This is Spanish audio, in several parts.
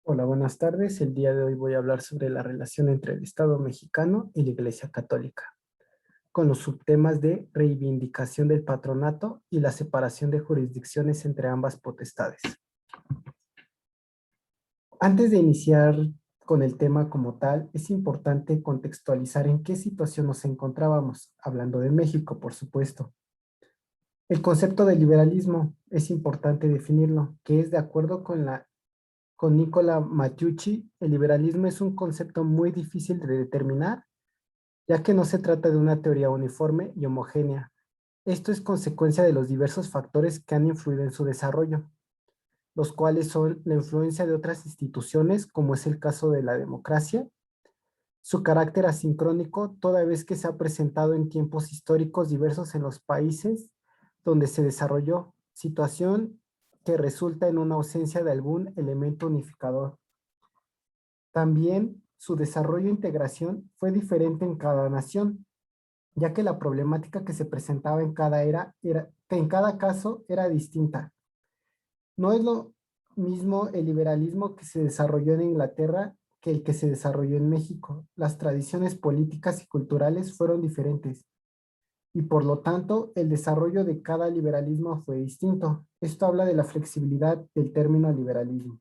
Hola, buenas tardes. El día de hoy voy a hablar sobre la relación entre el Estado mexicano y la Iglesia Católica, con los subtemas de reivindicación del patronato y la separación de jurisdicciones entre ambas potestades. Antes de iniciar con el tema como tal, es importante contextualizar en qué situación nos encontrábamos, hablando de México, por supuesto. El concepto de liberalismo es importante definirlo, que es de acuerdo con Nicola Mattiucci, el liberalismo es un concepto muy difícil de determinar, ya que no se trata de una teoría uniforme y homogénea. Esto es consecuencia de los diversos factores que han influido en su desarrollo, los cuales son la influencia de otras instituciones, como es el caso de la democracia, su carácter asincrónico, toda vez que se ha presentado en tiempos históricos diversos en los países donde se desarrolló, situación que resulta en una ausencia de algún elemento unificador. También su desarrollo e integración fue diferente en cada nación, ya que la problemática que se presentaba en que en cada caso era distinta. No es lo mismo el liberalismo que se desarrolló en Inglaterra que el que se desarrolló en México. Las tradiciones políticas y culturales fueron diferentes y por lo tanto el desarrollo de cada liberalismo fue distinto. Esto habla de la flexibilidad del término liberalismo.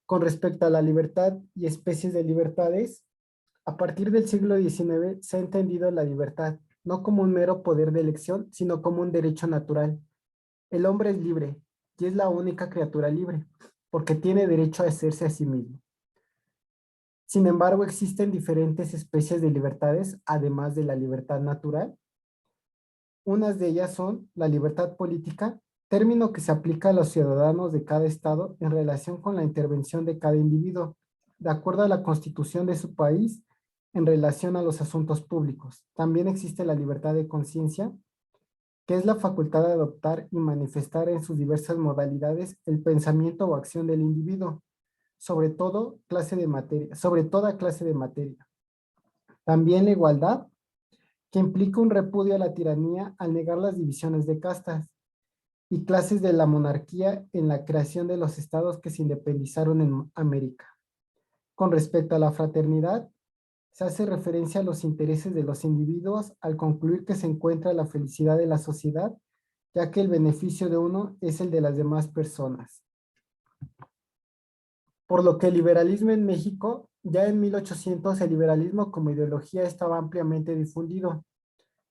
Con respecto a la libertad y especies de libertades, a partir del siglo XIX se ha entendido la libertad no como un mero poder de elección, sino como un derecho natural. El hombre es libre y es la única criatura libre, porque tiene derecho a hacerse a sí mismo. Sin embargo, existen diferentes especies de libertades, además de la libertad natural. Unas de ellas son la libertad política, término que se aplica a los ciudadanos de cada estado en relación con la intervención de cada individuo, de acuerdo a la constitución de su país en relación a los asuntos públicos. También existe la libertad de conciencia, que es la facultad de adoptar y manifestar en sus diversas modalidades el pensamiento o acción del individuo, sobre toda clase de materia. También la igualdad, que implica un repudio a la tiranía al negar las divisiones de castas y clases de la monarquía en la creación de los estados que se independizaron en América. Con respecto a la fraternidad, se hace referencia a los intereses de los individuos al concluir que se encuentra la felicidad de la sociedad, ya que el beneficio de uno es el de las demás personas. Por lo que el liberalismo en México, ya en 1800 el liberalismo como ideología estaba ampliamente difundido.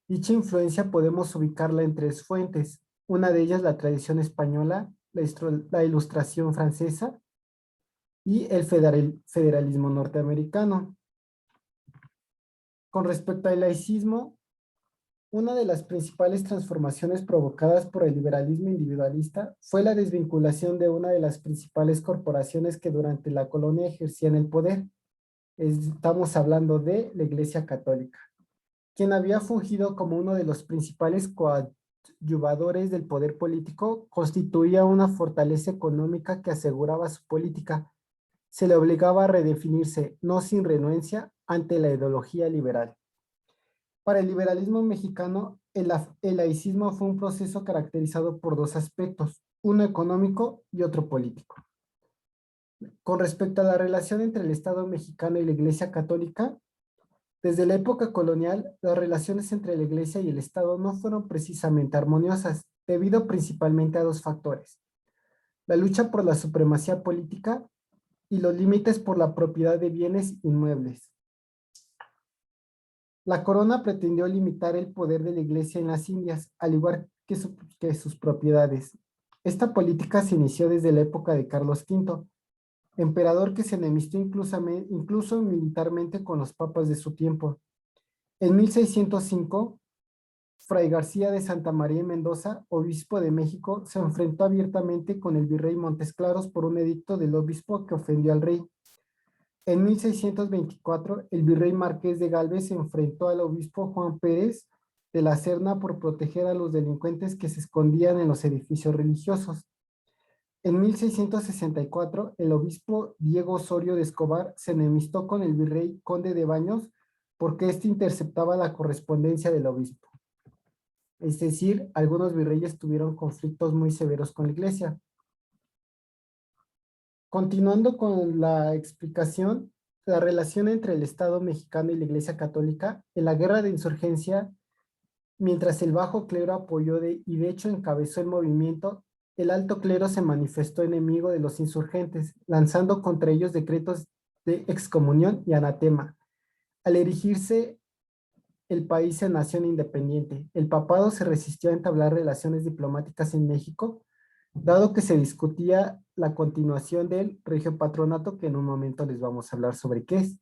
Dicha influencia podemos ubicarla en tres fuentes. Una de ellas la tradición española, la ilustración francesa y el federalismo norteamericano. Con respecto al laicismo, una de las principales transformaciones provocadas por el liberalismo individualista fue la desvinculación de una de las principales corporaciones que durante la colonia ejercían el poder. Estamos hablando de la Iglesia Católica, quien había fungido como uno de los principales coadyuvadores del poder político, constituía una fortaleza económica que aseguraba su política. Se le obligaba a redefinirse, no sin renuencia, ante la ideología liberal. Para el liberalismo mexicano, el laicismo fue un proceso caracterizado por dos aspectos, uno económico y otro político. Con respecto a la relación entre el Estado mexicano y la Iglesia Católica, desde la época colonial, las relaciones entre la Iglesia y el Estado no fueron precisamente armoniosas, debido principalmente a dos factores: la lucha por la supremacía política y los límites por la propiedad de bienes inmuebles. La corona pretendió limitar el poder de la Iglesia en las Indias, al igual que sus propiedades. Esta política se inició desde la época de Carlos V, emperador que se enemistó incluso militarmente con los papas de su tiempo. En 1605, Fray García de Santa María y Mendoza, obispo de México, se enfrentó abiertamente con el virrey Montes Claros por un edicto del obispo que ofendió al rey. En 1624, el virrey Marqués de Gálvez se enfrentó al obispo Juan Pérez de la Serna por proteger a los delincuentes que se escondían en los edificios religiosos. En 1664, el obispo Diego Osorio de Escobar se enemistó con el virrey Conde de Baños porque éste interceptaba la correspondencia del obispo. Es decir, algunos virreyes tuvieron conflictos muy severos con la iglesia. Continuando con la explicación, la relación entre el Estado mexicano y la Iglesia Católica en la guerra de insurgencia, mientras el bajo clero apoyó y de hecho encabezó el movimiento, el alto clero se manifestó enemigo de los insurgentes, lanzando contra ellos decretos de excomunión y anatema. Al erigirse el país en nación independiente, el papado se resistió a entablar relaciones diplomáticas en México, dado que se discutía la continuación del regio patronato, que en un momento les vamos a hablar sobre qué es.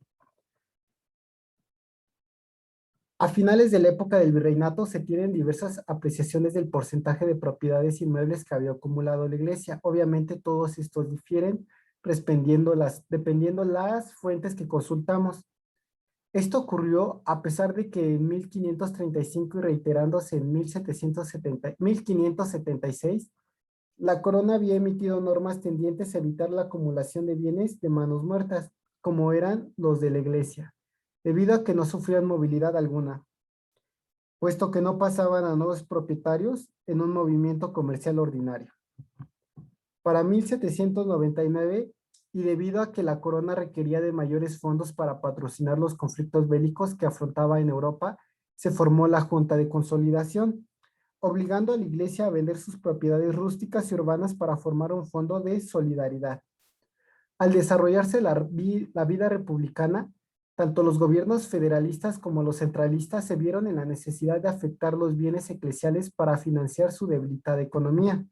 A finales de la época del virreinato se tienen diversas apreciaciones del porcentaje de propiedades inmuebles que había acumulado la iglesia. Obviamente todos estos difieren dependiendo las fuentes que consultamos. Esto ocurrió a pesar de que en 1535 y reiterándose en 1576, la corona había emitido normas tendientes a evitar la acumulación de bienes de manos muertas, como eran los de la iglesia, debido a que no sufrían movilidad alguna, puesto que no pasaban a nuevos propietarios en un movimiento comercial ordinario. Para 1799, y debido a que la corona requería de mayores fondos para patrocinar los conflictos bélicos que afrontaba en Europa, se formó la Junta de Consolidación, obligando a la iglesia a vender sus propiedades rústicas y urbanas para formar un fondo de solidaridad. Al desarrollarse la vida republicana, tanto los gobiernos federalistas como los centralistas se vieron en la necesidad de afectar los bienes eclesiales para financiar su debilitada economía.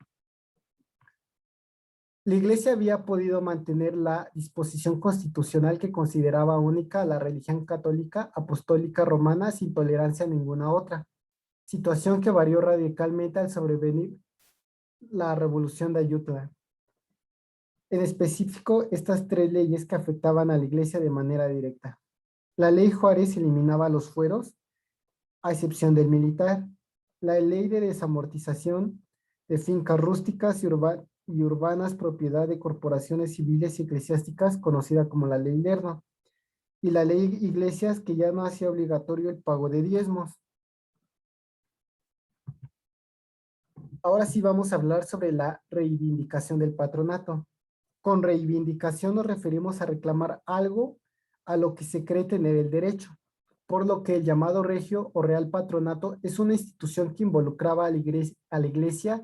La Iglesia había podido mantener la disposición constitucional que consideraba única a la religión católica apostólica romana sin tolerancia a ninguna otra, situación que varió radicalmente al sobrevenir la Revolución de Ayutla. En específico, estas tres leyes que afectaban a la Iglesia de manera directa. La ley Juárez eliminaba los fueros, a excepción del militar. La ley de desamortización de fincas rústicas y urbanas, propiedad de corporaciones civiles y eclesiásticas, conocida como la ley Lerdo. Y la ley Iglesias, que ya no hacía obligatorio el pago de diezmos. Ahora sí vamos a hablar sobre la reivindicación del patronato. Con reivindicación nos referimos a reclamar algo a lo que se cree tener el derecho, por lo que el llamado regio o real patronato es una institución que involucraba a la iglesia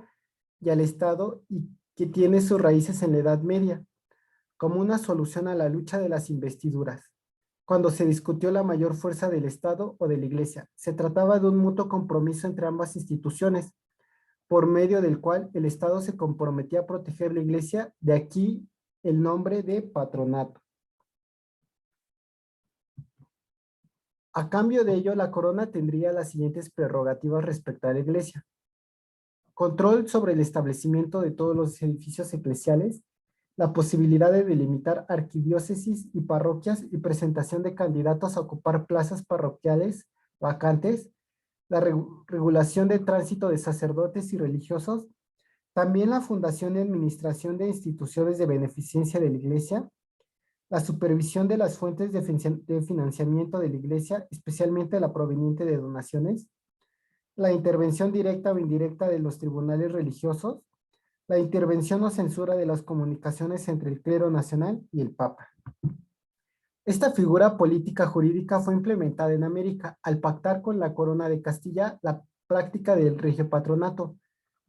y al Estado y que tiene sus raíces en la Edad Media, como una solución a la lucha de las investiduras. Cuando se discutió la mayor fuerza del Estado o de la iglesia, se trataba de un mutuo compromiso entre ambas instituciones, por medio del cual el Estado se comprometía a proteger la iglesia, de aquí el nombre de patronato. A cambio de ello, la corona tendría las siguientes prerrogativas respecto a la iglesia: control sobre el establecimiento de todos los edificios eclesiales, la posibilidad de delimitar arquidiócesis y parroquias y presentación de candidatos a ocupar plazas parroquiales vacantes, la regulación de tránsito de sacerdotes y religiosos, también la fundación y administración de instituciones de beneficencia de la iglesia, la supervisión de las fuentes de financiamiento de la iglesia, especialmente la proveniente de donaciones, la intervención directa o indirecta de los tribunales religiosos, la intervención o censura de las comunicaciones entre el clero nacional y el Papa. Esta figura política jurídica fue implementada en América al pactar con la Corona de Castilla la práctica del regiopatronato.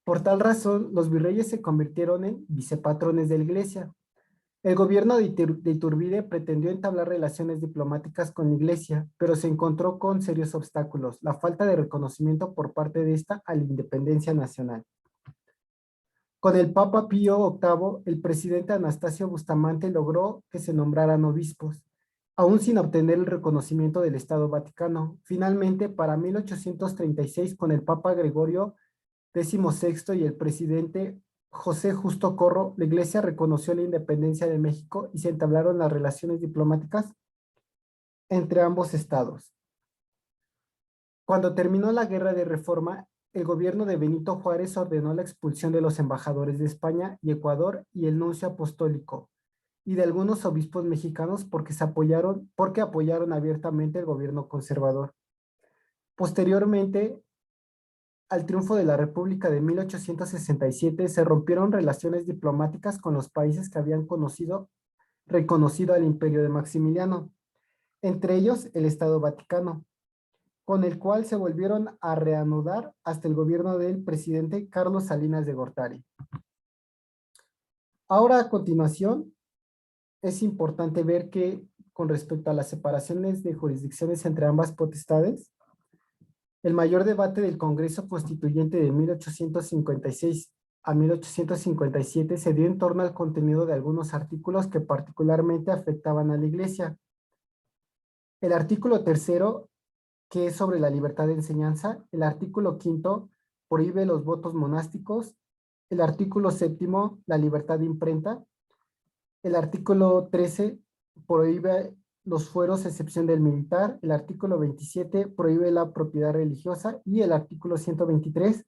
Por tal razón, los virreyes se convirtieron en vicepatrones de la iglesia. El gobierno de Iturbide pretendió entablar relaciones diplomáticas con la iglesia, pero se encontró con serios obstáculos: la falta de reconocimiento por parte de esta a la independencia nacional. Con el Papa Pío VIII, el presidente Anastasio Bustamante logró que se nombraran obispos, aún sin obtener el reconocimiento del Estado Vaticano. Finalmente, para 1836, con el Papa Gregorio XVI y el presidente José Justo Corro, la Iglesia reconoció la independencia de México y se entablaron las relaciones diplomáticas entre ambos estados. Cuando terminó la Guerra de Reforma, el gobierno de Benito Juárez ordenó la expulsión de los embajadores de España y Ecuador y el nuncio apostólico, y de algunos obispos mexicanos porque apoyaron abiertamente el gobierno conservador. Posteriormente, al triunfo de la República de 1867, se rompieron relaciones diplomáticas con los países que habían reconocido al imperio de Maximiliano, entre ellos el Estado Vaticano, con el cual se volvieron a reanudar hasta el gobierno del presidente Carlos Salinas de Gortari. Ahora, a continuación, es importante ver que con respecto a las separaciones de jurisdicciones entre ambas potestades, el mayor debate del Congreso Constituyente de 1856 a 1857 se dio en torno al contenido de algunos artículos que particularmente afectaban a la Iglesia. El artículo tercero, que es sobre la libertad de enseñanza; el artículo quinto prohíbe los votos monásticos; el artículo séptimo, la libertad de imprenta; el artículo 13 prohíbe los fueros a excepción del militar; el artículo 27 prohíbe la propiedad religiosa; y el artículo 123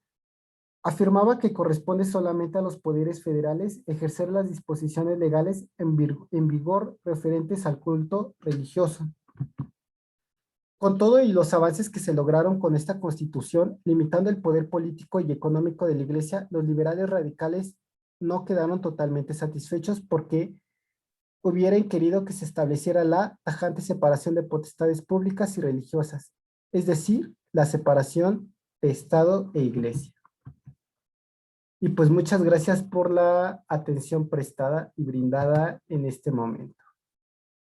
afirmaba que corresponde solamente a los poderes federales ejercer las disposiciones legales en vigor referentes al culto religioso. Con todo y los avances que se lograron con esta constitución, limitando el poder político y económico de la Iglesia, los liberales radicales no quedaron totalmente satisfechos porque hubieran querido que se estableciera la tajante separación de potestades públicas y religiosas, es decir, la separación de Estado e Iglesia. Y pues muchas gracias por la atención prestada y brindada en este momento.